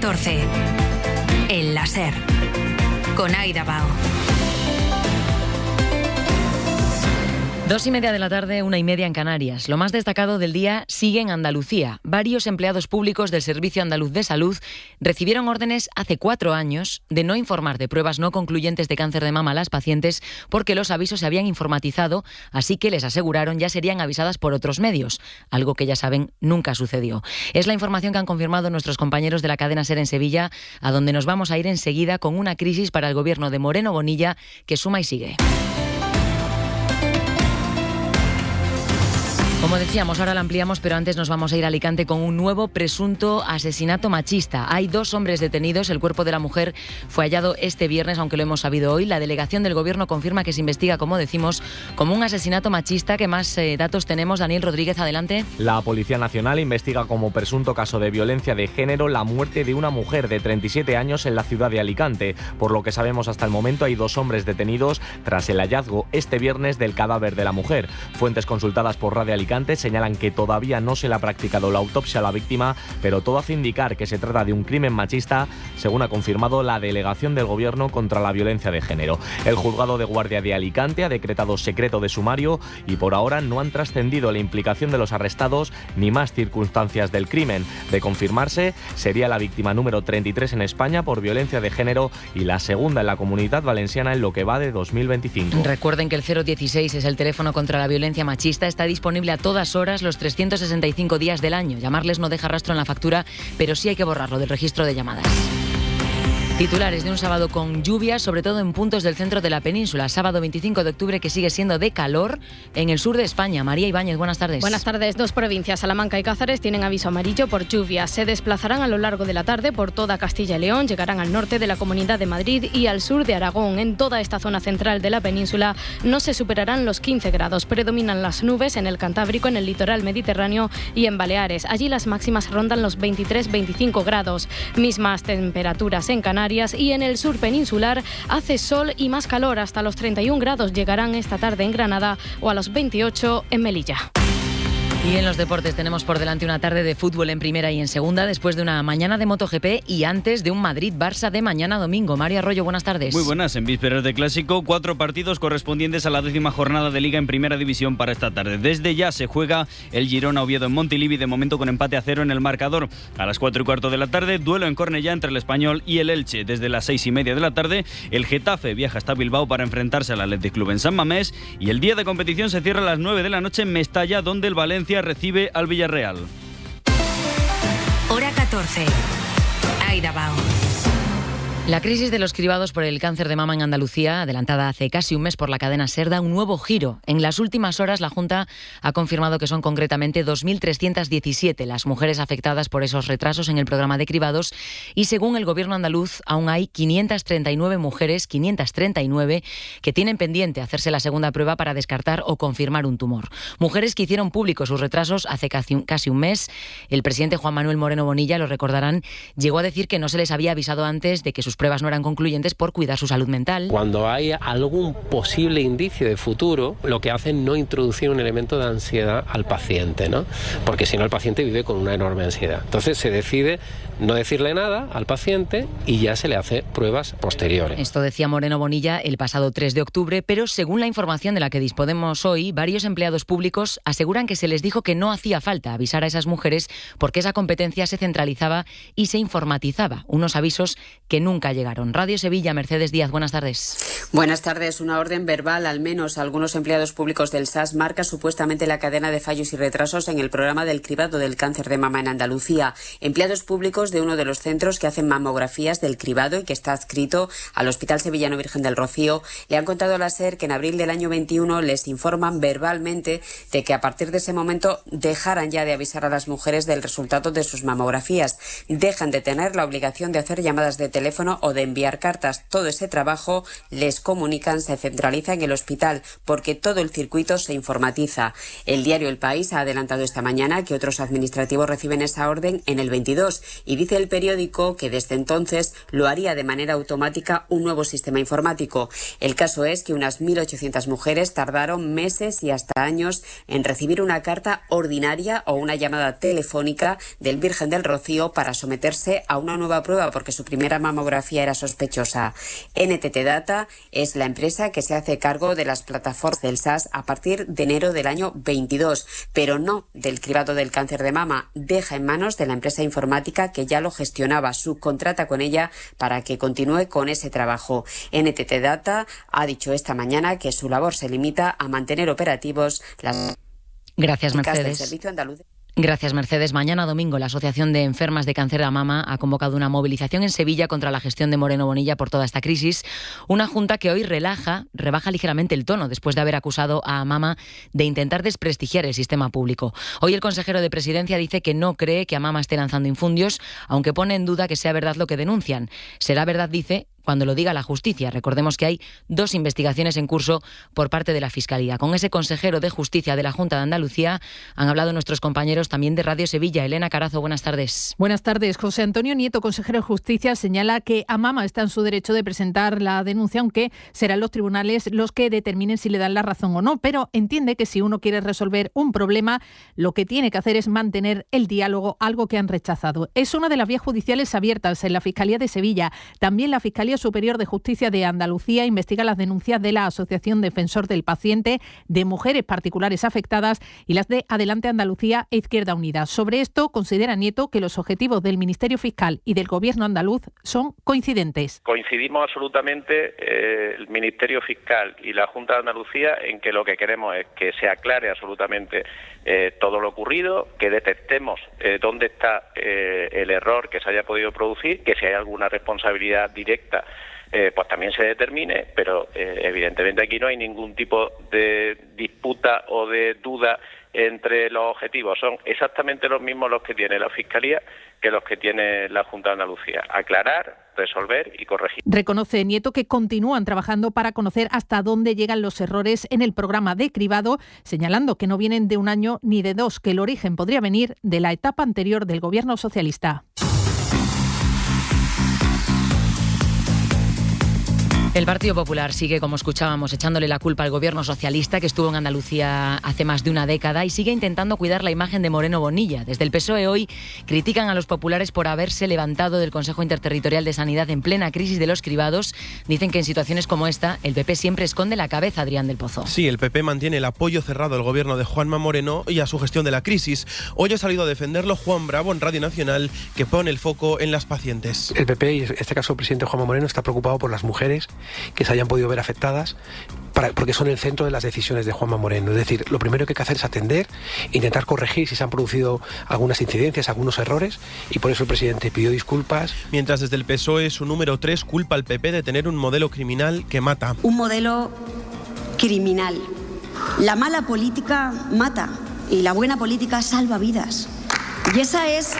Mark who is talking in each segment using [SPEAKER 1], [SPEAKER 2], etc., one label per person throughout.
[SPEAKER 1] 14. El láser. Con Aida Bao.
[SPEAKER 2] 2:30 de la tarde, 1:30 en Canarias. Lo más destacado del día sigue en Andalucía. Varios empleados públicos del Servicio Andaluz de Salud recibieron órdenes hace 4 años de no informar de pruebas no concluyentes de cáncer de mama a las pacientes porque los avisos se habían informatizado, así que les aseguraron ya serían avisadas por otros medios, algo que ya saben nunca sucedió. Es la información que han confirmado nuestros compañeros de la cadena SER en Sevilla, a donde nos vamos a ir enseguida con una crisis para el gobierno de Moreno Bonilla que suma y sigue. Como decíamos, ahora la ampliamos, pero antes nos vamos a ir a Alicante con un nuevo presunto asesinato machista. Hay 2 hombres detenidos. El cuerpo de la mujer fue hallado este viernes, aunque lo hemos sabido hoy. La delegación del Gobierno confirma que se investiga, como decimos, como un asesinato machista. ¿Qué más datos tenemos? Daniel Rodríguez, adelante.
[SPEAKER 3] La Policía Nacional investiga como presunto caso de violencia de género la muerte de una mujer de 37 años en la ciudad de Alicante. Por lo que sabemos hasta el momento, hay 2 hombres detenidos tras el hallazgo este viernes del cadáver de la mujer. Fuentes consultadas por Radio Alicante señalan que todavía no se le ha practicado la autopsia a la víctima, pero todo hace indicar que se trata de un crimen machista, según ha confirmado la Delegación del Gobierno contra la Violencia de Género. El Juzgado de Guardia de Alicante ha decretado secreto de sumario y por ahora no han trascendido la implicación de los arrestados ni más circunstancias del crimen. De confirmarse, sería la víctima número 33 en España por violencia de género y la segunda en la Comunidad Valenciana en lo que va de 2025.
[SPEAKER 2] Recuerden que el 016 es el teléfono contra la violencia machista. Está disponible a todas horas los 365 días del año. Llamarles no deja rastro en la factura, pero sí hay que borrarlo del registro de llamadas. Titulares de un sábado con lluvias, sobre todo en puntos del centro de la península. Sábado 25 de octubre que sigue siendo de calor en el sur de España. María Ibáñez, buenas tardes.
[SPEAKER 4] Buenas tardes. 2 provincias, Salamanca y Cáceres, tienen aviso amarillo por lluvias. Se desplazarán a lo largo de la tarde por toda Castilla y León, llegarán al norte de la Comunidad de Madrid y al sur de Aragón. En toda esta zona central de la península no se superarán los 15 grados. Predominan las nubes en el Cantábrico, en el litoral mediterráneo y en Baleares. Allí las máximas rondan los 23-25 grados. Mismas temperaturas en Canarias y en el sur peninsular hace sol y más calor. Hasta los 31 grados llegarán esta tarde en Granada o a los 28 en Melilla.
[SPEAKER 2] Y en los deportes tenemos por delante una tarde de fútbol en primera y en segunda, después de una mañana de MotoGP y antes de un Madrid-Barça de mañana domingo. Mario Arroyo, buenas tardes.
[SPEAKER 5] Muy buenas. En vísperas de Clásico, 4 partidos correspondientes a la 10ª jornada de Liga en Primera División para esta tarde. Desde ya se juega el Girona-Oviedo en Montilivi, de momento con empate a 0 en el marcador. A las 4:15 de la tarde, duelo en Cornellá entre el Español y el Elche. Desde las 6:30 de la tarde, el Getafe viaja hasta Bilbao para enfrentarse al Athletic Club en San Mamés y el día de competición se cierra a las 9 de la noche en Mestalla, donde el Valencia recibe al Villarreal.
[SPEAKER 1] Hora 14. Aida Bao.
[SPEAKER 2] La crisis de los cribados por el cáncer de mama en Andalucía, adelantada hace casi un mes por la cadena SER, da un nuevo giro. En las últimas horas, la Junta ha confirmado que son concretamente 2.317 las mujeres afectadas por esos retrasos en el programa de cribados y, según el Gobierno andaluz, aún hay 539 mujeres, 539, que tienen pendiente hacerse la segunda prueba para descartar o confirmar un tumor. Mujeres que hicieron públicos sus retrasos hace casi un mes. El presidente Juan Manuel Moreno Bonilla, lo recordarán, llegó a decir que no se les había avisado antes de que sus pruebas no eran concluyentes por cuidar su salud mental.
[SPEAKER 6] Cuando hay algún posible indicio de futuro, lo que hacen es no introducir un elemento de ansiedad al paciente, ¿no? Porque si no el paciente vive con una enorme ansiedad. Entonces se decide no decirle nada al paciente y ya se le hace pruebas posteriores.
[SPEAKER 2] Esto decía Moreno Bonilla el pasado 3 de octubre, pero según la información de la que disponemos hoy, varios empleados públicos aseguran que se les dijo que no hacía falta avisar a esas mujeres porque esa competencia se centralizaba y se informatizaba. Unos avisos que nunca llegaron. Radio Sevilla, Mercedes Díaz, buenas tardes.
[SPEAKER 7] Buenas tardes. Una orden verbal, al menos a algunos empleados públicos del SAS, marca supuestamente la cadena de fallos y retrasos en el programa del cribado del cáncer de mama en Andalucía. Empleados públicos de uno de los centros que hacen mamografías del cribado y que está adscrito al Hospital Sevillano Virgen del Rocío le han contado a la SER que en abril del año 21 les informan verbalmente de que a partir de ese momento dejaran ya de avisar a las mujeres del resultado de sus mamografías. Dejan de tener la obligación de hacer llamadas de teléfono teléfono o de enviar cartas. Todo ese trabajo, les comunican, se centraliza en el hospital porque todo el circuito se informatiza. El diario El País ha adelantado esta mañana que otros administrativos reciben esa orden en el 22 y dice el periódico que desde entonces lo haría de manera automática un nuevo sistema informático. El caso es que unas 1.800 mujeres tardaron meses y hasta años en recibir una carta ordinaria o una llamada telefónica del Virgen del Rocío para someterse a una nueva prueba porque su primera mamografía era sospechosa. NTT Data es la empresa que se hace cargo de las plataformas del SAS a partir de enero del año 22, pero no del cribado del cáncer de mama. Deja en manos de la empresa informática que ya lo gestionaba, subcontrata con ella para que continúe con ese trabajo. NTT Data ha dicho esta mañana que su labor se limita a mantener operativos las
[SPEAKER 2] Gracias, Mercedes.
[SPEAKER 7] del Servicio Andaluz.
[SPEAKER 2] Gracias, Mercedes. Mañana domingo la Asociación de Enfermas de Cáncer de Mama ha convocado una movilización en Sevilla contra la gestión de Moreno Bonilla por toda esta crisis. Una junta que hoy rebaja ligeramente el tono después de haber acusado a Mama de intentar desprestigiar el sistema público. Hoy el consejero de Presidencia dice que no cree que a Mama esté lanzando infundios, aunque pone en duda que sea verdad lo que denuncian. Será verdad, dice, cuando lo diga la justicia. Recordemos que hay 2 investigaciones en curso por parte de la Fiscalía. Con ese consejero de Justicia de la Junta de Andalucía han hablado nuestros compañeros también de Radio Sevilla. Elena Carazo, buenas tardes.
[SPEAKER 8] Buenas tardes. José Antonio Nieto, consejero de Justicia, señala que a Mama está en su derecho de presentar la denuncia, aunque serán los tribunales los que determinen si le dan la razón o no, pero entiende que si uno quiere resolver un problema, lo que tiene que hacer es mantener el diálogo, algo que han rechazado. Es una de las vías judiciales abiertas en la Fiscalía de Sevilla. También la Fiscalía Superior de Justicia de Andalucía investiga las denuncias de la Asociación Defensor del Paciente, de mujeres particulares afectadas y las de Adelante Andalucía e Izquierda Unida. Sobre esto, considera Nieto que los objetivos del Ministerio Fiscal y del Gobierno andaluz son coincidentes.
[SPEAKER 9] Coincidimos absolutamente el Ministerio Fiscal y la Junta de Andalucía en que lo que queremos es que se aclare absolutamente todo lo ocurrido, que detectemos dónde está el error que se haya podido producir, que si hay alguna responsabilidad directa pues también se determine, pero evidentemente aquí no hay ningún tipo de disputa o de duda entre los objetivos. Son exactamente los mismos los que tiene la Fiscalía que los que tiene la Junta de Andalucía. Aclarar, resolver y corregir.
[SPEAKER 8] Reconoce Nieto que continúan trabajando para conocer hasta dónde llegan los errores en el programa de cribado, señalando que no vienen de un año ni de 2, que el origen podría venir de la etapa anterior del Gobierno socialista.
[SPEAKER 2] El Partido Popular sigue, como escuchábamos, echándole la culpa al gobierno socialista que estuvo en Andalucía hace más de una década y sigue intentando cuidar la imagen de Moreno Bonilla. Desde el PSOE hoy critican a los populares por haberse levantado del Consejo Interterritorial de Sanidad en plena crisis de los cribados. Dicen que en situaciones como esta el PP siempre esconde la cabeza, Adrián del Pozo.
[SPEAKER 10] Sí, el PP mantiene el apoyo cerrado al gobierno de Juanma Moreno y a su gestión de la crisis. Hoy ha salido a defenderlo Juan Bravo en Radio Nacional, que pone el foco en las pacientes.
[SPEAKER 6] El PP, y en este caso el presidente Juanma Moreno, está preocupado por las mujeres que se hayan podido ver afectadas porque son el centro de las decisiones de Juanma Moreno. Es decir, lo primero que hay que hacer es atender, intentar corregir si se han producido algunas incidencias, algunos errores, y por eso el presidente pidió disculpas.
[SPEAKER 10] Mientras desde el PSOE su número 3 culpa al PP de tener un modelo criminal que mata.
[SPEAKER 11] Un modelo criminal. La mala política mata y la buena política salva vidas. Y esa es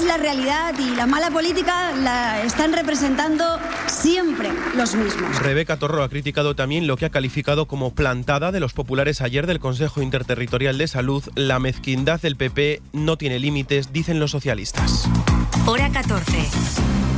[SPEAKER 11] la realidad, y la mala política la están representando siempre los mismos.
[SPEAKER 10] Rebeca Torro ha criticado también lo que ha calificado como plantada de los populares ayer del Consejo Interterritorial de Salud. La mezquindad del PP no tiene límites, dicen los socialistas.
[SPEAKER 1] Hora 14.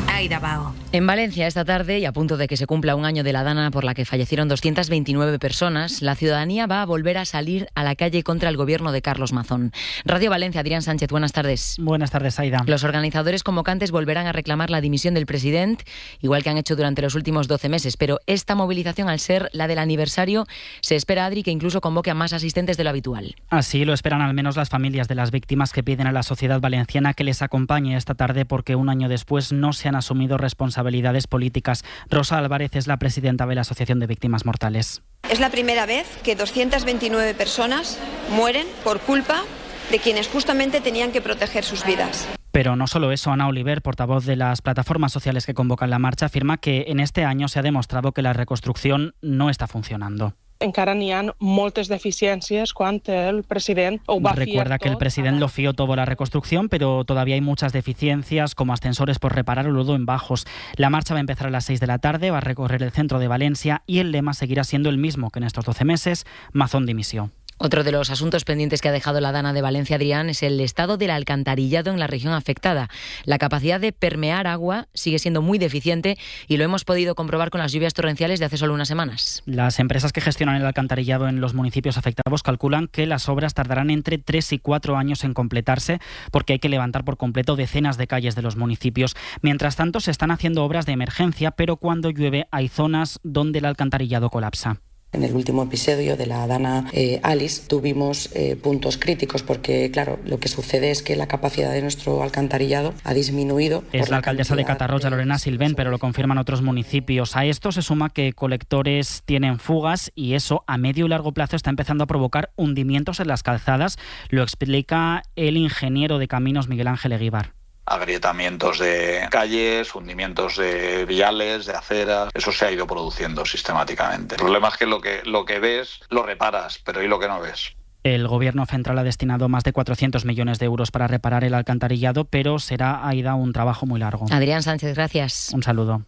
[SPEAKER 1] Aida Bao.
[SPEAKER 2] En Valencia esta tarde, y a punto de que se cumpla un año de la dana por la que fallecieron 229 personas, la ciudadanía va a volver a salir a la calle contra el gobierno de Carlos Mazón. Radio Valencia, Adrián Sánchez, buenas tardes.
[SPEAKER 12] Buenas tardes, Aida.
[SPEAKER 2] Los organizadores convocantes volverán a reclamar la dimisión del presidente, igual que han hecho durante los últimos 12 meses, pero esta movilización, al ser la del aniversario, se espera, Adri, que incluso convoque a más asistentes de lo habitual.
[SPEAKER 12] Así lo esperan al menos las familias de las víctimas, que piden a la sociedad valenciana que les acompañe esta tarde porque un año después no se han asumido responsabilidades políticas. Rosa Álvarez es la presidenta de la Asociación de Víctimas Mortales.
[SPEAKER 13] Es la primera vez que 229 personas mueren por culpa de quienes justamente tenían que proteger sus vidas.
[SPEAKER 12] Pero no solo eso, Ana Oliver, portavoz de las plataformas sociales que convocan la marcha, afirma que en este año se ha demostrado que la reconstrucción no está funcionando.
[SPEAKER 14] encara n'hi ha moltes deficiències quan el president ho va fiar
[SPEAKER 12] Recuerda que el presidente lo fió todo a la reconstrucción, pero todavía hay muchas deficiencias, como ascensores por reparar o lodo en bajos. La marcha va a empezar a las 6 de la tarde, va a recorrer el centro de Valencia y el lema seguirá siendo el mismo que en estos 12 meses, Mazón dimisión.
[SPEAKER 2] Otro de los asuntos pendientes que ha dejado la Dana de Valencia, Adrián, es el estado del alcantarillado en la región afectada. La capacidad de permear agua sigue siendo muy deficiente y lo hemos podido comprobar con las lluvias torrenciales de hace solo unas semanas.
[SPEAKER 12] Las empresas que gestionan el alcantarillado en los municipios afectados calculan que las obras tardarán entre 3 y 4 años en completarse porque hay que levantar por completo decenas de calles de los municipios. Mientras tanto, se están haciendo obras de emergencia, pero cuando llueve hay zonas donde el alcantarillado colapsa.
[SPEAKER 15] En el último episodio de la Dana Alice tuvimos puntos críticos porque, claro, lo que sucede es que la capacidad de nuestro alcantarillado ha disminuido.
[SPEAKER 12] Es la alcaldesa de Catarroja, Lorena Silvén, pero lo confirman otros municipios. A esto se suma que colectores tienen fugas y eso a medio y largo plazo está empezando a provocar hundimientos en las calzadas. Lo explica el ingeniero de caminos Miguel Ángel Eguíbar.
[SPEAKER 16] Agrietamientos de calles, hundimientos de viales, de aceras, eso se ha ido produciendo sistemáticamente. El problema es que lo que ves lo reparas, pero ¿y lo que no ves?
[SPEAKER 12] El Gobierno central ha destinado más de 400 millones de euros para reparar el alcantarillado, pero será, Aida, un trabajo muy largo.
[SPEAKER 2] Adrián Sánchez, gracias.
[SPEAKER 12] Un saludo.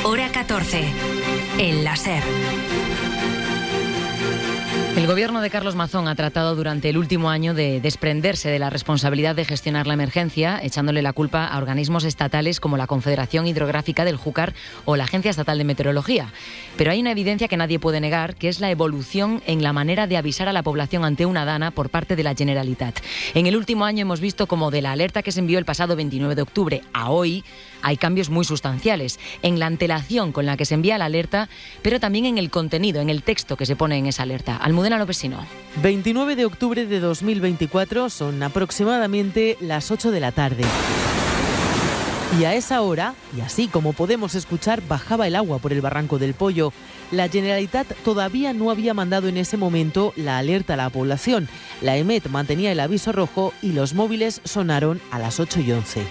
[SPEAKER 1] Hora 14. El La SER.
[SPEAKER 2] El gobierno de Carlos Mazón ha tratado durante el último año de desprenderse de la responsabilidad de gestionar la emergencia, echándole la culpa a organismos estatales como la Confederación Hidrográfica del Júcar o la Agencia Estatal de Meteorología. Pero hay una evidencia que nadie puede negar, que es la evolución en la manera de avisar a la población ante una dana por parte de la Generalitat. En el último año hemos visto como de la alerta que se envió el pasado 29 de octubre a hoy hay cambios muy sustanciales en la antelación con la que se envía la alerta, pero también en el contenido, en el texto que se pone en esa alerta. Almudena Lopesino.
[SPEAKER 17] 29 de octubre de 2024 son aproximadamente las 8 de la tarde. Y a esa hora, y así como podemos escuchar, bajaba el agua por el Barranco del Pollo. La Generalitat todavía no había mandado en ese momento la alerta a la población. La EMET mantenía el aviso rojo y los móviles sonaron a las 8:11.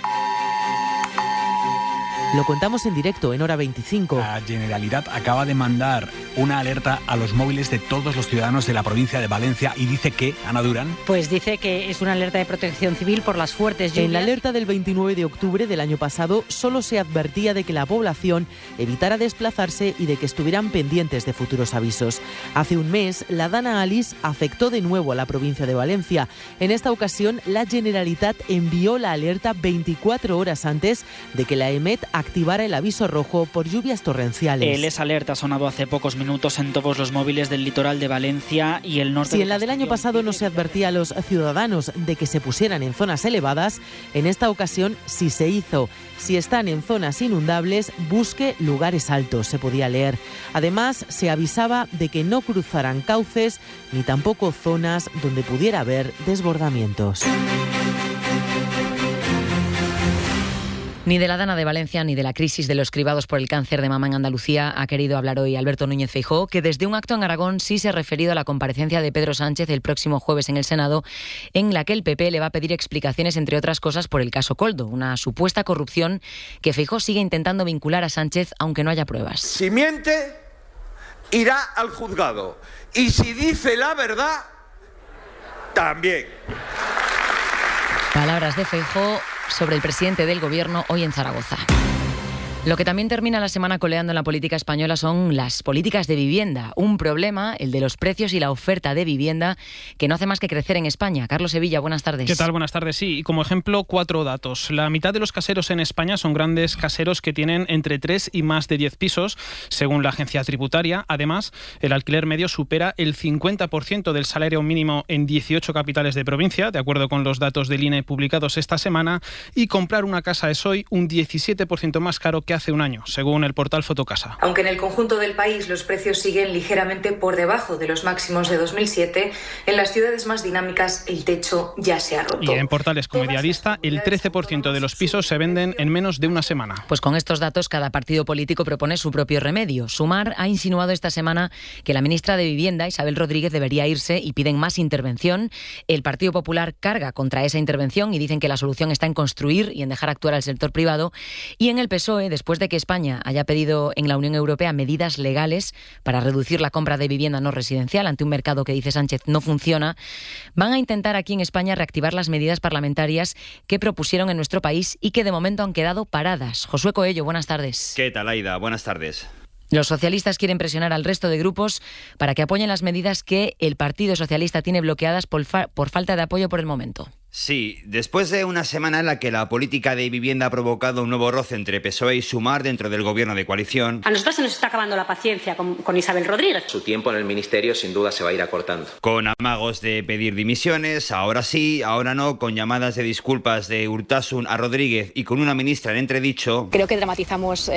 [SPEAKER 17] Lo contamos en directo en Hora 25.
[SPEAKER 18] La Generalitat acaba de mandar una alerta a los móviles de todos los ciudadanos de la provincia de Valencia y dice que, Ana Durán...
[SPEAKER 19] Pues dice que es una alerta de protección civil por las fuertes lluvias.
[SPEAKER 17] En la alerta del 29 de octubre del año pasado solo se advertía de que la población evitara desplazarse y de que estuvieran pendientes de futuros avisos. Hace un mes, la Dana Alice afectó de nuevo a la provincia de Valencia. En esta ocasión, la Generalitat envió la alerta 24 horas antes de que la EMET activara el aviso rojo por lluvias torrenciales.
[SPEAKER 12] Esa alerta ha sonado hace pocos minutos en todos los móviles del litoral de Valencia y el norte.
[SPEAKER 17] Si en la del año pasado no se advertía a los ciudadanos de que se pusieran en zonas elevadas, en esta ocasión sí se hizo. Si están en zonas inundables, busque lugares altos, se podía leer. Además, se avisaba de que no cruzaran cauces ni tampoco zonas donde pudiera haber desbordamientos.
[SPEAKER 2] Ni de la Dana de Valencia ni de la crisis de los cribados por el cáncer de mama en Andalucía ha querido hablar hoy Alberto Núñez Feijóo, que desde un acto en Aragón sí se ha referido a la comparecencia de Pedro Sánchez el próximo jueves en el Senado, en la que el PP le va a pedir explicaciones, entre otras cosas, por el caso Koldo, una supuesta corrupción que Feijóo sigue intentando vincular a Sánchez aunque no haya pruebas.
[SPEAKER 20] Si miente, irá al juzgado. Y si dice la verdad, también.
[SPEAKER 2] Palabras de Feijóo sobre el presidente del Gobierno hoy en Zaragoza. Lo que también termina la semana coleando en la política española son las políticas de vivienda. Un problema, el de los precios y la oferta de vivienda, que no hace más que crecer en España. Carlos Sevilla, buenas tardes.
[SPEAKER 21] ¿Qué tal? Buenas tardes. Sí, y como ejemplo, 4 datos. La mitad de los caseros en España son grandes caseros que tienen entre 3 y más de 10 pisos, según la agencia tributaria. Además, el alquiler medio supera el 50% del salario mínimo en 18 capitales de provincia, de acuerdo con los datos del INE publicados esta semana, y comprar una casa es hoy un 17% más caro que hace un año, según el portal Fotocasa.
[SPEAKER 22] Aunque en el conjunto del país los precios siguen ligeramente por debajo de los máximos de 2007, en las ciudades más dinámicas el techo ya se ha roto.
[SPEAKER 21] Y en portales como Idealista, el 13% de los pisos se venden en menos de una semana.
[SPEAKER 2] Pues con estos datos, cada partido político propone su propio remedio. Sumar ha insinuado esta semana que la ministra de Vivienda, Isabel Rodríguez, debería irse y piden más intervención. El Partido Popular carga contra esa intervención y dicen que la solución está en construir y en dejar actuar al sector privado. Y en el PSOE, después de que España haya pedido en la Unión Europea medidas legales para reducir la compra de vivienda no residencial ante un mercado que, dice Sánchez, no funciona, van a intentar aquí en España reactivar las medidas parlamentarias que propusieron en nuestro país y que de momento han quedado paradas. Josué Coello, buenas tardes.
[SPEAKER 3] ¿Qué tal, Aida? Buenas tardes.
[SPEAKER 2] Los socialistas quieren presionar al resto de grupos para que apoyen las medidas que el Partido Socialista tiene bloqueadas por falta de apoyo por el momento.
[SPEAKER 3] Sí, después de una semana en la que la política de vivienda ha provocado un nuevo roce entre PSOE y Sumar dentro del gobierno de coalición.
[SPEAKER 4] A nosotros se nos está acabando la paciencia con Isabel Rodríguez.
[SPEAKER 23] Su tiempo en el ministerio sin duda se va a ir acortando.
[SPEAKER 3] Con amagos de pedir dimisiones, ahora sí, ahora no, con llamadas de disculpas de Urtasun a Rodríguez y con una ministra en entredicho.
[SPEAKER 24] Creo que dramatizamos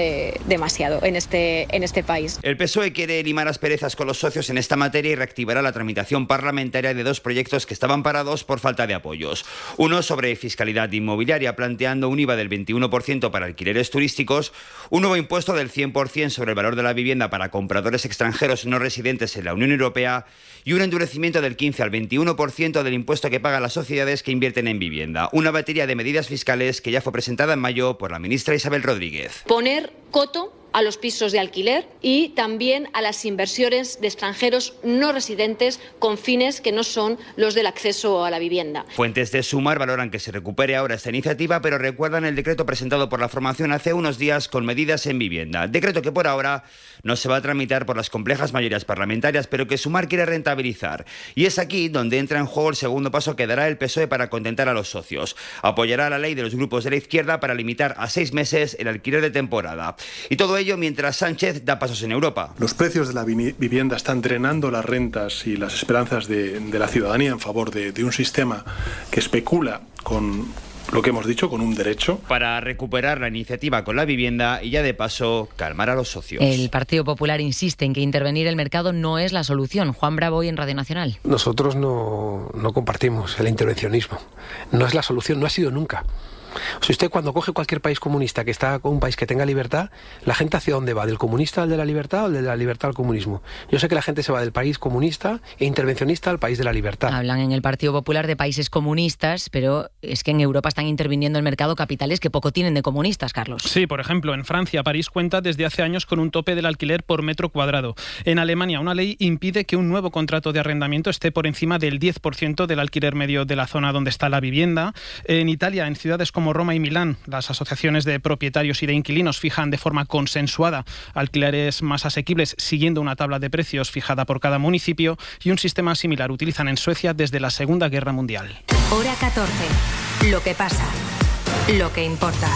[SPEAKER 24] demasiado en este país.
[SPEAKER 3] El PSOE quiere limar asperezas con los socios en esta materia y reactivará la tramitación parlamentaria de dos proyectos que estaban parados por falta de apoyos. Uno sobre fiscalidad inmobiliaria, planteando un IVA del 21% para alquileres turísticos, un nuevo impuesto del 100% sobre el valor de la vivienda para compradores extranjeros no residentes en la Unión Europea y un endurecimiento del 15 al 21% del impuesto que pagan las sociedades que invierten en vivienda. Una batería de medidas fiscales que ya fue presentada en mayo por la ministra Isabel Rodríguez.
[SPEAKER 24] Poner coto a los pisos de alquiler y también a las inversiones de extranjeros no residentes con fines que no son los del acceso a la vivienda.
[SPEAKER 3] Fuentes de Sumar valoran que se recupere ahora esta iniciativa, pero recuerdan el decreto presentado por la formación hace unos días con medidas en vivienda. Decreto que por ahora no se va a tramitar por las complejas mayorías parlamentarias, pero que Sumar quiere rentabilizar. Y es aquí donde entra en juego el segundo paso que dará el PSOE para contentar a los socios. Apoyará la ley de los grupos de la izquierda para limitar a 6 meses el alquiler de temporada. Y todo ello mientras Sánchez da pasos en Europa.
[SPEAKER 25] Los precios de la vivienda están drenando las rentas y las esperanzas de la ciudadanía en favor de un sistema que especula con lo que hemos dicho, con un derecho.
[SPEAKER 3] Para recuperar la iniciativa con la vivienda y ya de paso calmar a los socios.
[SPEAKER 2] El Partido Popular insiste en que intervenir el mercado no es la solución. Juan Bravo, hoy en Radio Nacional.
[SPEAKER 26] Nosotros no compartimos el intervencionismo. No es la solución, no ha sido nunca. O sea, usted cuando coge cualquier país comunista que está con un país que tenga libertad, la gente hacia dónde va, ¿del comunista al de la libertad o del de la libertad al comunismo? Yo sé que la gente se va del país comunista e intervencionista al país de la libertad.
[SPEAKER 2] Hablan en el Partido Popular de países comunistas, pero es que en Europa están interviniendo el mercado capitales que poco tienen de comunistas, Carlos.
[SPEAKER 21] Sí, por ejemplo, en Francia, París cuenta desde hace años con un tope del alquiler por metro cuadrado. En Alemania, una ley impide que un nuevo contrato de arrendamiento esté por encima del 10% del alquiler medio de la zona donde está la vivienda. En Italia, en ciudades como Roma y Milán, las asociaciones de propietarios y de inquilinos fijan de forma consensuada alquileres más asequibles siguiendo una tabla de precios fijada por cada municipio, y un sistema similar utilizan en Suecia desde la Segunda Guerra Mundial.
[SPEAKER 1] Hora 14. Lo que pasa. Lo que importa.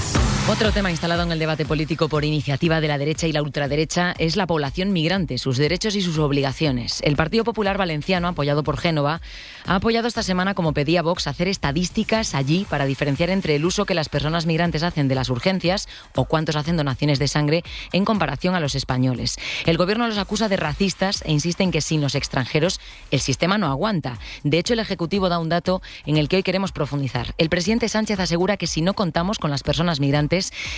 [SPEAKER 2] Otro tema instalado en el debate político por iniciativa de la derecha y la ultraderecha es la población migrante, sus derechos y sus obligaciones. El Partido Popular Valenciano, apoyado por Génova, ha apoyado esta semana, como pedía Vox, hacer estadísticas allí para diferenciar entre el uso que las personas migrantes hacen de las urgencias o cuántos hacen donaciones de sangre en comparación a los españoles. El gobierno los acusa de racistas e insiste en que sin los extranjeros el sistema no aguanta. De hecho, el Ejecutivo da un dato en el que hoy queremos profundizar. El presidente Sánchez asegura que si no contamos con las personas migrantes,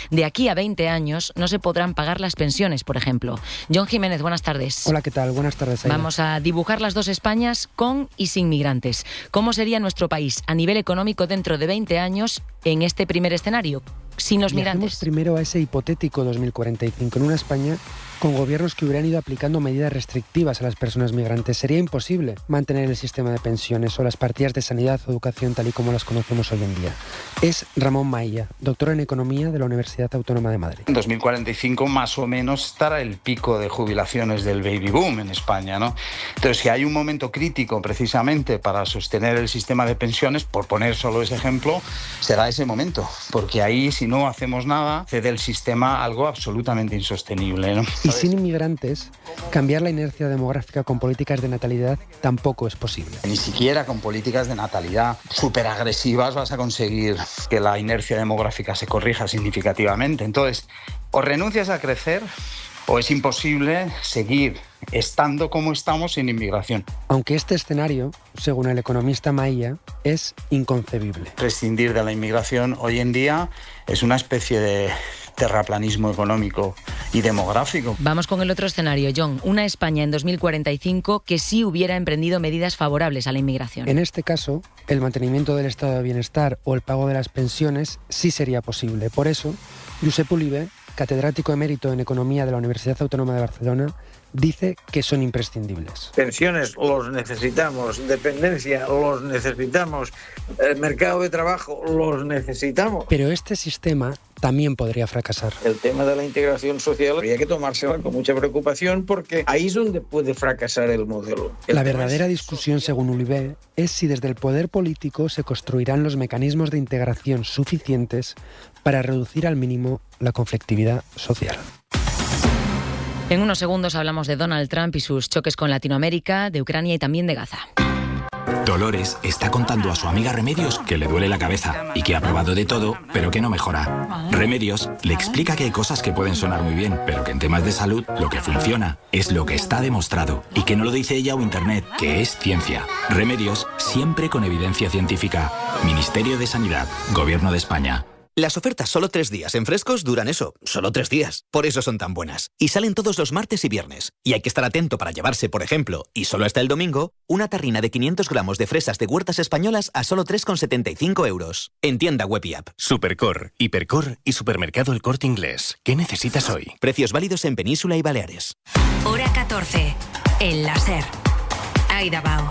[SPEAKER 2] de aquí a 20 años no se podrán pagar las pensiones, por ejemplo. John Jiménez, buenas tardes.
[SPEAKER 27] Hola, ¿qué tal? Buenas tardes. Aida.
[SPEAKER 2] Vamos a dibujar las dos Españas con y sin migrantes. ¿Cómo sería nuestro país a nivel económico dentro de 20 años en este primer escenario, sin los migrantes?
[SPEAKER 27] Viajemos primero a ese hipotético 2045, en una España con gobiernos que hubieran ido aplicando medidas restrictivas a las personas migrantes. Sería imposible mantener el sistema de pensiones o las partidas de sanidad o educación tal y como las conocemos hoy en día. Es Ramón Mailla, doctor en Economía de la Universidad Autónoma de Madrid.
[SPEAKER 28] En 2045 más o menos estará el pico de jubilaciones del baby boom en España, ¿no? Entonces, si hay un momento crítico precisamente para sostener el sistema de pensiones, por poner solo ese ejemplo, será ese momento, porque ahí si no hacemos nada, cede el sistema a algo absolutamente insostenible, ¿no?
[SPEAKER 27] Y sin inmigrantes, cambiar la inercia demográfica con políticas de natalidad tampoco es posible.
[SPEAKER 28] Ni siquiera con políticas de natalidad súper agresivas vas a conseguir que la inercia demográfica se corrija significativamente. Entonces, o renuncias a crecer o es imposible seguir estando como estamos sin inmigración.
[SPEAKER 27] Aunque este escenario, según el economista Mailla, es inconcebible.
[SPEAKER 28] Prescindir de la inmigración hoy en día es una especie de terraplanismo económico y demográfico.
[SPEAKER 2] Vamos con el otro escenario, John. Una España en 2045 que sí hubiera emprendido medidas favorables a la inmigración.
[SPEAKER 27] En este caso, el mantenimiento del estado de bienestar o el pago de las pensiones sí sería posible. Por eso, Josep Oliver catedrático emérito en Economía de la Universidad Autónoma de Barcelona, dice que son imprescindibles.
[SPEAKER 5] Pensiones los necesitamos, dependencia los necesitamos, el mercado de trabajo los necesitamos.
[SPEAKER 27] Pero este sistema también podría fracasar.
[SPEAKER 5] El tema de la integración social habría que tomársela con mucha preocupación porque ahí es donde puede fracasar el modelo.
[SPEAKER 27] La verdadera discusión, según Ulibe, es si desde el poder político se construirán los mecanismos de integración suficientes para reducir al mínimo la conflictividad social.
[SPEAKER 2] En unos segundos hablamos de Donald Trump y sus choques con Latinoamérica, de Ucrania y también de Gaza.
[SPEAKER 6] Dolores está contando a su amiga Remedios que le duele la cabeza y que ha probado de todo, pero que no mejora. Remedios le explica que hay cosas que pueden sonar muy bien, pero que en temas de salud lo que funciona es lo que está demostrado y que no lo dice ella o Internet, que es ciencia. Remedios, siempre con evidencia científica. Ministerio de Sanidad, Gobierno de España.
[SPEAKER 7] Las ofertas solo 3 días en Frescos duran eso, solo 3 días. Por eso son tan buenas. Y salen todos los martes y viernes. Y hay que estar atento para llevarse, por ejemplo, y solo hasta el domingo, una tarrina de 500 gramos de fresas de huertas españolas a solo 3,75 euros. En tienda web y app.
[SPEAKER 8] Supercor, Hipercor y Supermercado El Corte Inglés. ¿Qué necesitas hoy?
[SPEAKER 7] Precios válidos en Península y Baleares.
[SPEAKER 1] Hora 14. El láser. Aida Bao.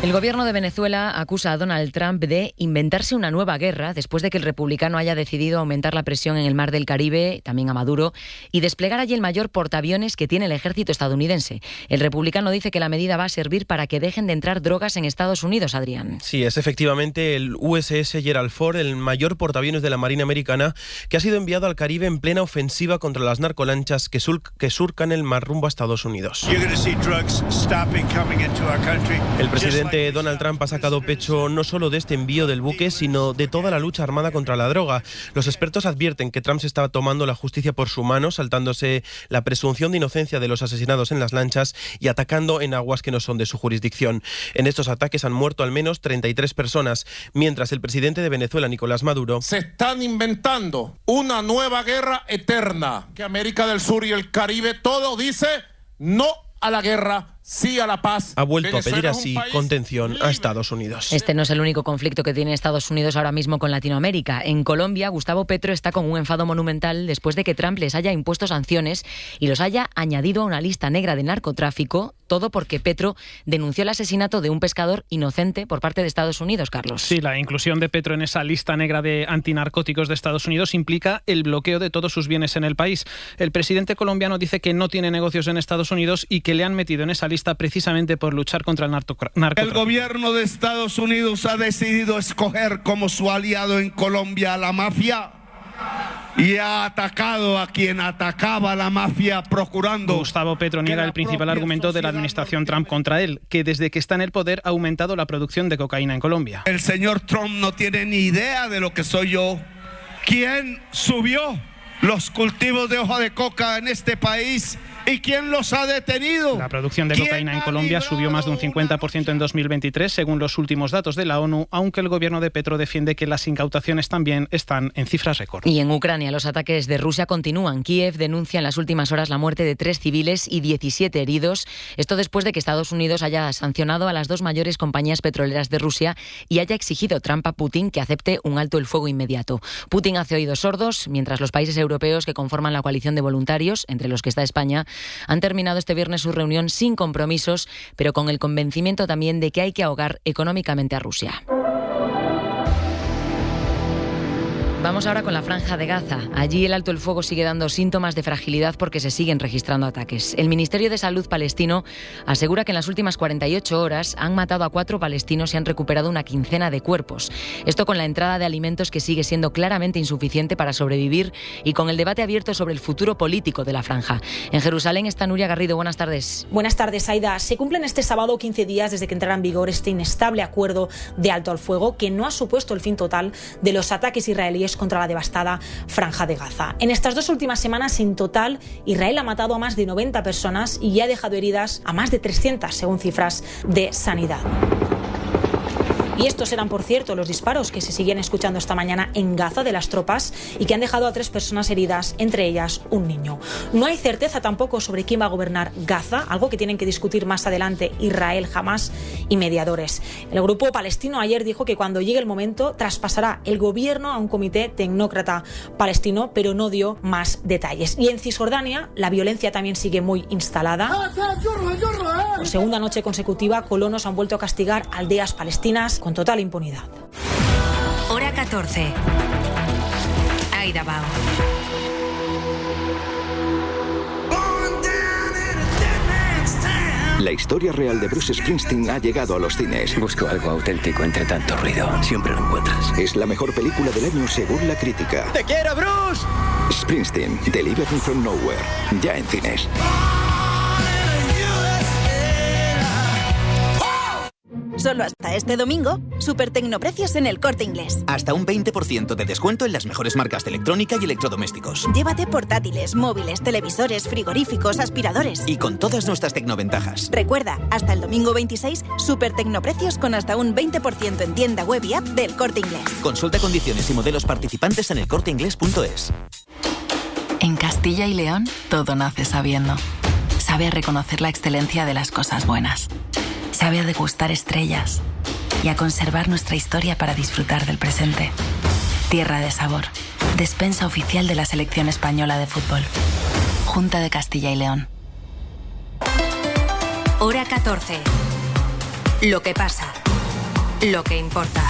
[SPEAKER 2] El gobierno de Venezuela acusa a Donald Trump de inventarse una nueva guerra después de que el republicano haya decidido aumentar la presión en el mar del Caribe, también a Maduro, y desplegar allí el mayor portaaviones que tiene el ejército estadounidense. El republicano dice que la medida va a servir para que dejen de entrar drogas en Estados Unidos, Adrián.
[SPEAKER 9] Sí, es efectivamente el USS Gerald Ford, el mayor portaaviones de la Marina Americana, que ha sido enviado al Caribe en plena ofensiva contra las narcolanchas que surcan el mar rumbo a Estados Unidos. El presidente Donald Trump ha sacado pecho no solo de este envío del buque, sino de toda la lucha armada contra la droga. Los expertos advierten que Trump se está tomando la justicia por su mano, saltándose la presunción de inocencia de los asesinados en las lanchas y atacando en aguas que no son de su jurisdicción. En estos ataques han muerto al menos 33 personas, mientras el presidente de Venezuela, Nicolás Maduro,
[SPEAKER 10] se están inventando una nueva guerra eterna, que América del Sur y el Caribe todo dice no a la guerra, sí a la paz.
[SPEAKER 9] Ha vuelto a pedir así contención a Estados Unidos.
[SPEAKER 2] Este no es el único conflicto que tiene Estados Unidos ahora mismo con Latinoamérica. En Colombia, Gustavo Petro está con un enfado monumental después de que Trump les haya impuesto sanciones y los haya añadido a una lista negra de narcotráfico, todo porque Petro denunció el asesinato de un pescador inocente por parte de Estados Unidos, Carlos.
[SPEAKER 21] Sí, la inclusión de Petro en esa lista negra de antinarcóticos de Estados Unidos implica el bloqueo de todos sus bienes en el país. El presidente colombiano dice que no tiene negocios en Estados Unidos y que le han metido en esa lista precisamente por luchar contra el narcotráfico.
[SPEAKER 11] El gobierno de Estados Unidos ha decidido escoger como su aliado en Colombia a la mafia y ha atacado a quien atacaba a la mafia procurando...
[SPEAKER 21] Gustavo Petro niega el principal argumento de la administración Trump contra él, que desde que está en el poder ha aumentado la producción de cocaína en Colombia.
[SPEAKER 11] El señor Trump no tiene ni idea de lo que soy yo. ¿Quién subió los cultivos de hoja de coca en este país? ¿Y quién los ha detenido?
[SPEAKER 21] La producción de cocaína en Colombia subió más de un 50% en 2023, según los últimos datos de la ONU, aunque el gobierno de Petro defiende que las incautaciones también están en cifras récord.
[SPEAKER 2] Y en Ucrania, los ataques de Rusia continúan. Kiev denuncia en las últimas horas la muerte de 3 civiles y 17 heridos. Esto después de que Estados Unidos haya sancionado a las 2 mayores compañías petroleras de Rusia y haya exigido Trump a Putin que acepte un alto el fuego inmediato. Putin hace oídos sordos, mientras los países europeos que conforman la coalición de voluntarios, entre los que está España, han terminado este viernes su reunión sin compromisos, pero con el convencimiento también de que hay que ahogar económicamente a Rusia. Vamos ahora con la Franja de Gaza. Allí el alto el fuego sigue dando síntomas de fragilidad porque se siguen registrando ataques. El Ministerio de Salud palestino asegura que en las últimas 48 horas han matado a 4 palestinos y han recuperado una quincena de cuerpos. Esto con la entrada de alimentos que sigue siendo claramente insuficiente para sobrevivir y con el debate abierto sobre el futuro político de la Franja. En Jerusalén está Nuria Garrido. Buenas tardes.
[SPEAKER 13] Buenas tardes, Aida. Se cumplen este sábado 15 días desde que entrara en vigor este inestable acuerdo de alto al fuego que no ha supuesto el fin total de los ataques israelíes contra la devastada Franja de Gaza. En estas 2 últimas semanas, en total, Israel ha matado a más de 90 personas y ha dejado heridas a más de 300, según cifras de Sanidad. Y estos eran, por cierto, los disparos que se siguen escuchando esta mañana en Gaza de las tropas y que han dejado a 3 personas heridas, entre ellas un niño. No hay certeza tampoco sobre quién va a gobernar Gaza, algo que tienen que discutir más adelante Israel, Hamás y mediadores. El grupo palestino ayer dijo que cuando llegue el momento traspasará el gobierno a un comité tecnócrata palestino, pero no dio más detalles. Y en Cisjordania la violencia también sigue muy instalada. Por segunda noche consecutiva, colonos han vuelto a castigar aldeas palestinas con total impunidad.
[SPEAKER 1] Hora 14. Aida Bao.
[SPEAKER 12] La historia real de Bruce Springsteen ha llegado a los cines.
[SPEAKER 8] Busco algo auténtico entre tanto ruido. Siempre lo encuentras.
[SPEAKER 12] Es la mejor película del año según la crítica.
[SPEAKER 8] ¡Te quiero, Bruce!
[SPEAKER 12] Springsteen, Delivering from Nowhere. Ya en cines.
[SPEAKER 14] Solo hasta este domingo, super tecnoprecios en El Corte Inglés.
[SPEAKER 7] Hasta un 20% de descuento en las mejores marcas de electrónica y electrodomésticos.
[SPEAKER 14] Llévate portátiles, móviles, televisores, frigoríficos, aspiradores.
[SPEAKER 7] Y con todas nuestras tecnoventajas.
[SPEAKER 14] Recuerda, hasta el domingo 26, super tecnoprecios con hasta un 20% en tienda web y app del Corte Inglés.
[SPEAKER 7] Consulta condiciones y modelos participantes en elcorteinglés.es.
[SPEAKER 15] En Castilla y León, todo nace sabiendo. Sabe reconocer la excelencia de las cosas buenas. Sabe a degustar estrellas y a conservar nuestra historia para disfrutar del presente. Tierra de sabor. Despensa oficial de la Selección Española de Fútbol. Junta de Castilla y León.
[SPEAKER 1] Hora 14. Lo que pasa. Lo que importa.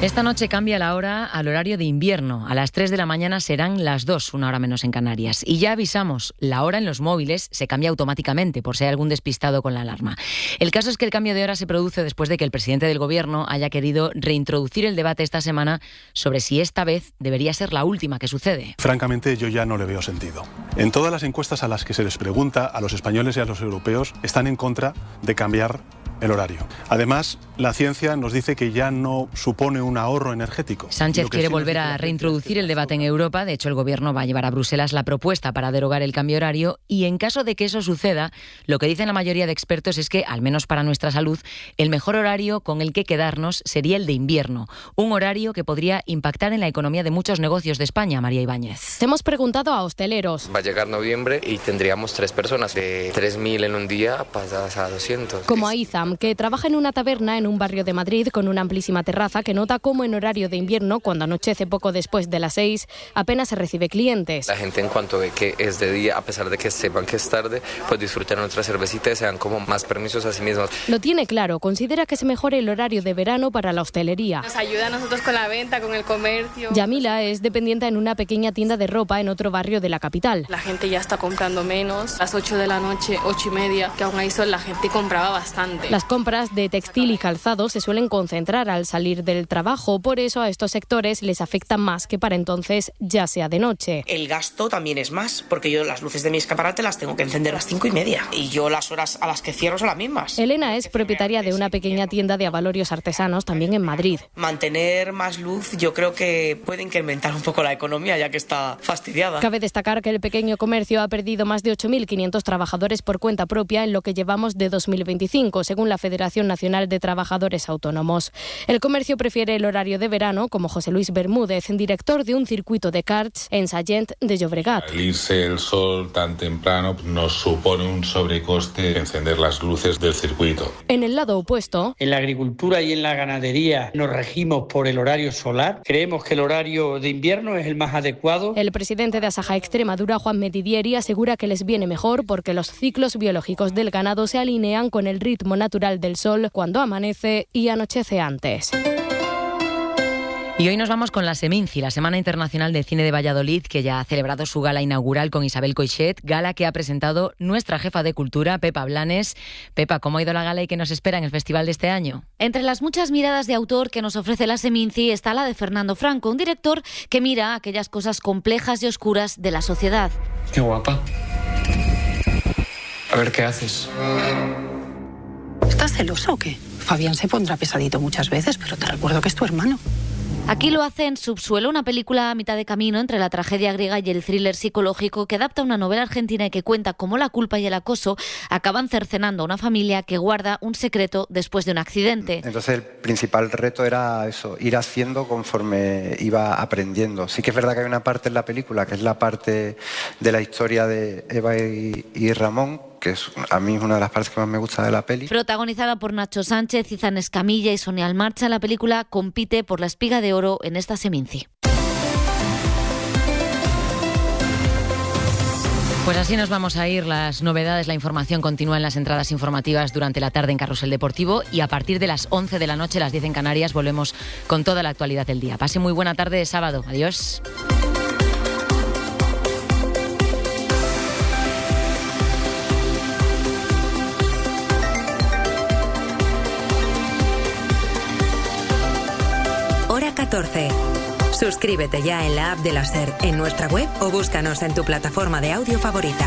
[SPEAKER 2] Esta noche cambia la hora al horario de invierno. A las 3 de la mañana serán las 2, una hora menos en Canarias. Y ya avisamos, la hora en los móviles se cambia automáticamente por si hay algún despistado con la alarma. El caso es que el cambio de hora se produce después de que el presidente del Gobierno haya querido reintroducir el debate esta semana sobre si esta vez debería ser la última que sucede.
[SPEAKER 25] Francamente, yo ya no le veo sentido. En todas las encuestas a las que se les pregunta a los españoles y a los europeos, están en contra de cambiar el horario. Además, la ciencia nos dice que ya no supone un ahorro energético.
[SPEAKER 2] Sánchez quiere volver a reintroducir el debate en Europa. De hecho, el Gobierno va a llevar a Bruselas la propuesta para derogar el cambio horario y en caso de que eso suceda, lo que dicen la mayoría de expertos es que, al menos para nuestra salud, el mejor horario con el que quedarnos sería el de invierno. Un horario que podría impactar en la economía de muchos negocios de España, María Ibáñez.
[SPEAKER 16] Hemos preguntado a hosteleros.
[SPEAKER 17] Va a llegar noviembre y tendríamos 3 personas. De 3.000 en un día pasadas a 200.
[SPEAKER 16] Como a Izam, que trabaja en una taberna en un barrio de Madrid con una amplísima terraza, que nota cómo en horario de invierno, cuando anochece poco después de las 6, apenas se recibe clientes.
[SPEAKER 17] La gente, en cuanto ve que es de día, a pesar de que sepan que es tarde, pues disfrutan otra cervecita y se dan como más permisos a sí mismos.
[SPEAKER 16] Lo tiene claro, considera que se mejore el horario de verano para la hostelería.
[SPEAKER 18] Nos ayuda a nosotros con la venta, con el comercio.
[SPEAKER 16] Yamila es dependiente en una pequeña tienda de ropa en otro barrio de la capital.
[SPEAKER 18] La gente ya está comprando menos. A las 8 de la noche, 8:30, que aún hay sol, la gente compraba bastante.
[SPEAKER 16] Las compras de textil y calzado se suelen concentrar al salir del trabajo, por eso a estos sectores les afecta más que para entonces ya sea de noche.
[SPEAKER 19] El gasto también es más, porque yo las luces de mi escaparate las tengo que encender a las 5:30 y yo las horas a las que cierro son las mismas.
[SPEAKER 16] Elena es propietaria de una pequeña tienda de abalorios artesanos también en Madrid.
[SPEAKER 19] Mantener más luz yo creo que puede incrementar un poco la economía, ya que está fastidiada.
[SPEAKER 16] Cabe destacar que el pequeño comercio ha perdido más de 8.500 trabajadores por cuenta propia en lo que llevamos de 2025, según la Federación Nacional de Trabajadores Autónomos. El comercio prefiere el horario de verano, como José Luis Bermúdez, director de un circuito de karts en Sallent de Llobregat.
[SPEAKER 20] Al irse el sol tan temprano nos supone un sobrecoste encender las luces del circuito.
[SPEAKER 16] En el lado opuesto,
[SPEAKER 5] en la agricultura y en la ganadería nos regimos por el horario solar. Creemos que el horario de invierno es el más adecuado.
[SPEAKER 16] El presidente de Asaja Extremadura, Juan Medidieri, asegura que les viene mejor porque los ciclos biológicos del ganado se alinean con el ritmo natural del sol cuando amanece y anochece antes.
[SPEAKER 2] Y hoy nos vamos con la Seminci, la Semana Internacional de Cine de Valladolid, que ya ha celebrado su gala inaugural con Isabel Coixet, gala que ha presentado nuestra jefa de cultura, Pepa Blanes. Pepa, ¿cómo ha ido la gala y qué nos espera en el festival de este año?
[SPEAKER 29] Entre las muchas miradas de autor que nos ofrece la Seminci está la de Fernando Franco, un director que mira aquellas cosas complejas y oscuras de la sociedad.
[SPEAKER 30] Qué guapa. A ver qué haces.
[SPEAKER 31] ¿Estás celosa o qué? Fabián se pondrá pesadito muchas veces, pero te recuerdo que es tu hermano.
[SPEAKER 29] Aquí lo hace en Subsuelo, una película a mitad de camino entre la tragedia griega y el thriller psicológico que adapta una novela argentina y que cuenta cómo la culpa y el acoso acaban cercenando a una familia que guarda un secreto después de un accidente.
[SPEAKER 3] Entonces el principal reto era eso, ir haciendo conforme iba aprendiendo. Sí que es verdad que hay una parte en la película que es la parte de la historia de Eva y Ramón, que a mí es una de las partes que más me gusta de la peli.
[SPEAKER 29] Protagonizada por Nacho Sánchez, Izan Escamilla y Sonia Almarcha, la película compite por la Espiga de Oro en esta Seminci.
[SPEAKER 2] Pues así nos vamos a ir. Las novedades, la información continúa en las entradas informativas durante la tarde en Carrusel Deportivo y a partir de las 11 de la noche, las 10 en Canarias, volvemos con toda la actualidad del día. Pase muy buena tarde de sábado. Adiós.
[SPEAKER 1] Hora 14. Suscríbete ya en la app de la SER, en nuestra web o búscanos en tu plataforma de audio favorita.